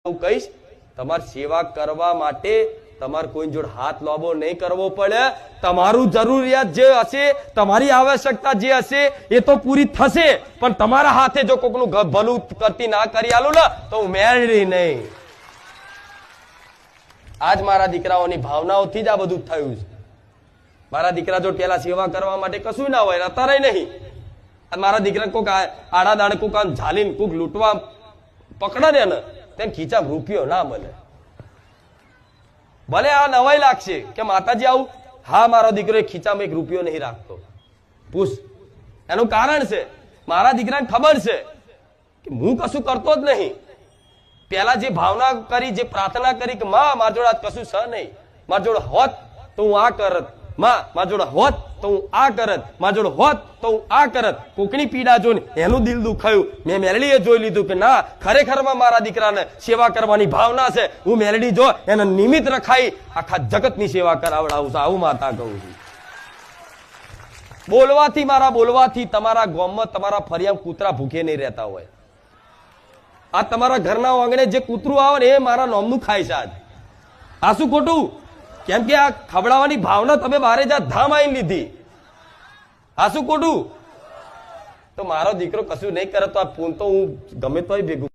હું કહીશ તમારી સેવા કરવા માટે તમારે કોઈ જોડે હાથ લાંબો નહીં કરવો પડે. તમારું જરૂરિયાત જે હશે, તમારી આવશ્યકતા જે હશે એ તો પૂરી થશે, પણ તમારા હાથે જો કોકનું ભલું કરતી ના કરી આલું ને તો હું મેળવી નહીં. આજ મારા દીકરાઓની ભાવનાઓથી જ આ બધું થયું છે. મારા દીકરા જો પેલા સેવા કરવા માટે કશું ના હોય, અત્યારે નહીં. મારા દીકરા કોક આડા દાડે કોક ઝાલીને કોક લૂંટવા પકડે ને તેમ ખીચા રૂપિયો ના મળે. ભલે આ નવાઈ લાગશે કે માતાજી આવું, હા મારો દીકરો એક ખીચામાં એક રૂપિયો નહીં રાખતો. પૂછ, એનું કારણ છે મારા દીકરાને ખબર છે કે હું કશું કરતો જ નહીં. પેલા જે ભાવના કરી, જે પ્રાર્થના કરી કે માં મારા જોડે કશું છે નહીં, મારા જોડે હોત તો હું આ કરત, માં મારા જોડે હોત તો હું આ કરત, મારા જોડે હોત તો હું આ કરત. કોકની પીડા જોઈને એનું દિલ દુખાયું. મેં મેલડીએ જોઈ લીધું કે ના, ખરેખરમાં મારા દીકરાને સેવા કરવાની ભાવના છે. હું મેલડી જો એને નિમિત્ત રખાઈ આખા જગતની સેવા કરાવડાવું છું. આવું માતા કહું છું. બોલવાથી, મારા બોલવાથી તમારા ગામમાં, તમારા ફરિયામાં કૂતરા ભૂખે નહીં રહેતા હોય. આ તમારા ઘરના આંગણે જે કૂતરું આવે ને એ મારા નોમનું ખાય છે આજ. આ શું ખોટું? કેમ કે આ ખવડાવવાની ભાવના તમે બારે જા ધામ આવીને લીધી. આ શું ખોટું? તો મારો દીકરો કશું નહીં કરે તો આ પૂન તો હું ગમે તોય ભેગું